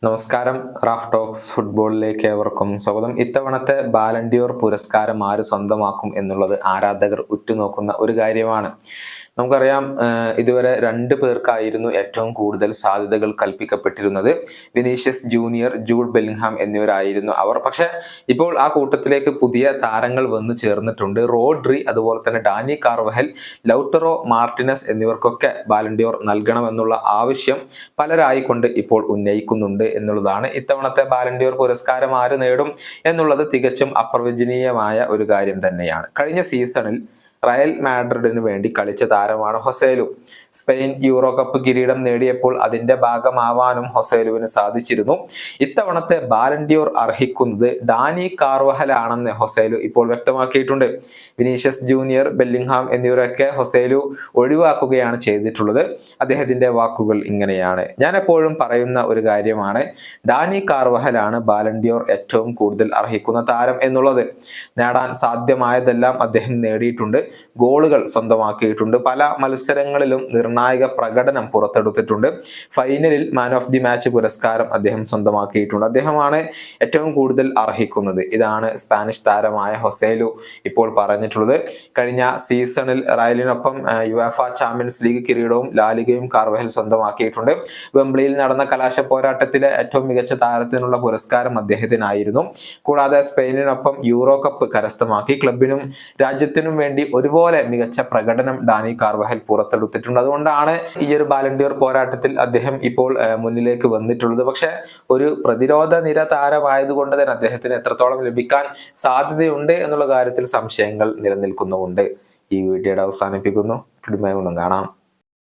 നമസ്കാരം. Raf talks ഫുട്ബോളിലേക്ക് ഏവർക്കും സ്വാഗതം. ഇത്തവണത്തെ ബാലൻഡിയോർ പുരസ്കാരം ആര് സ്വന്തമാക്കും എന്നുള്ളത് ആരാധകർ ഉറ്റുനോക്കുന്ന ഒരു കാര്യമാണ്. നമുക്കറിയാം, ഇതുവരെ 2 പേർക്കായിരുന്നു ഏറ്റവും കൂടുതൽ സാധ്യതകൾ കൽപ്പിക്കപ്പെട്ടിരുന്നത്. വിനീഷ്യസ് ജൂനിയർ, ജൂഡ് ബെല്ലിംഗ്ഹാം എന്നിവരായിരുന്നു അവർ. പക്ഷെ ഇപ്പോൾ ആ കൂട്ടത്തിലേക്ക് പുതിയ താരങ്ങൾ വന്നു ചേർന്നിട്ടുണ്ട്. റോഡ്രി, അതുപോലെ തന്നെ ഡാനി കാർവഹൽ, ലൗട്ടറോ മാർട്ടിനസ് എന്നിവർക്കൊക്കെ ബാലൻഡിയോർ നൽകണമെന്നുള്ള ആവശ്യം പലരായിക്കൊണ്ട് ഇപ്പോൾ ഉന്നയിക്കുന്നുണ്ട് എന്നുള്ളതാണ്. ഇത്തവണത്തെ ബാലൻഡിയോർ പുരസ്കാരം ആര് നേടും എന്നുള്ളത് തികച്ചും അപ്രവചനീയമായ ഒരു കാര്യം തന്നെയാണ്. കഴിഞ്ഞ സീസണിൽ റയൽ മാഡ്രിഡിന് വേണ്ടി കളിച്ച താരമാണ് ഹൊസേലു. സ്പെയിൻ യൂറോ കപ്പ് കിരീടം നേടിയപ്പോൾ അതിന്റെ ഭാഗമാവാനും ഹൊസേലുവിന് സാധിച്ചിരുന്നു. ഇത്തവണത്തെ ബാലൻഡിയോർ അർഹിക്കുന്നത് ഡാനി കാർവഹലാണെന്ന് ഹൊസേലു ഇപ്പോൾ വ്യക്തമാക്കിയിട്ടുണ്ട്. വിനീഷ്യസ് ജൂനിയർ, ബെല്ലിംഗ്ഹാം എന്നിവരൊക്കെ ഹൊസേലു ഒഴിവാക്കുകയാണ് ചെയ്തിട്ടുള്ളത്. അദ്ദേഹത്തിന്റെ വാക്കുകൾ ഇങ്ങനെയാണ്: ഞാൻ എപ്പോഴും പറയുന്ന ഒരു കാര്യമാണ്, ഡാനി കാർവഹലാണ് ബാലൻഡിയോർ ഏറ്റവും കൂടുതൽ അർഹിക്കുന്ന താരം എന്നുള്ളത്. നേടാൻ സാധ്യമായതെല്ലാം അദ്ദേഹം നേടിയിട്ടുണ്ട്. ഗോളുകൾ സ്വന്തമാക്കിയിട്ടുണ്ട്. പല മത്സരങ്ങളിലും നിർണായക പ്രകടനം പുറത്തെടുത്തിട്ടുണ്ട്. ഫൈനലിൽ മാൻ ഓഫ് ദി മാച്ച് പുരസ്കാരം അദ്ദേഹം സ്വന്തമാക്കിയിട്ടുണ്ട്. അദ്ദേഹമാണ് ഏറ്റവും കൂടുതൽ അർഹിക്കുന്നത്. ഇതാണ് സ്പാനിഷ് താരമായ ഹൊസേലു ഇപ്പോൾ പറഞ്ഞിട്ടുള്ളത്. കഴിഞ്ഞ സീസണിൽ റയലിനൊപ്പം യുവേഫ ചാമ്പ്യൻസ് ലീഗ് കിരീടവും ലാലിഗയും കാർവഹൽ സ്വന്തമാക്കിയിട്ടുണ്ട്. വെംബ്ലിയിൽ നടന്ന കലാശ പോരാട്ടത്തിലെ ഏറ്റവും മികച്ച താരത്തിനുള്ള പുരസ്കാരം അദ്ദേഹത്തിനായിരുന്നു. കൂടാതെ സ്പെയിനിനൊപ്പം യൂറോ കപ്പ് കരസ്ഥമാക്കി. ക്ലബിനും രാജ്യത്തിനും വേണ്ടി ഒരുപോലെ മികച്ച പ്രകടനം ഡാനി കാർവഹൽ പുറത്തെടുത്തിട്ടുണ്ട്. അതുകൊണ്ടാണ് ഈ ഒരു ബാലൻഡിയോർ പോരാട്ടത്തിൽ അദ്ദേഹം ഇപ്പോൾ മുന്നിലേക്ക് വന്നിട്ടുള്ളത്. പക്ഷെ ഒരു പ്രതിരോധ നിര താരമായതുകൊണ്ട് തന്നെ അദ്ദേഹത്തിന് എത്രത്തോളം ലഭിക്കാൻ സാധ്യതയുണ്ട് എന്നുള്ള കാര്യത്തിൽ സംശയങ്ങൾ നിലനിൽക്കുന്നുമുണ്ട്. ഈ വീഡിയോയുടെ അവസാനിപ്പിക്കുന്നു. കാണാം.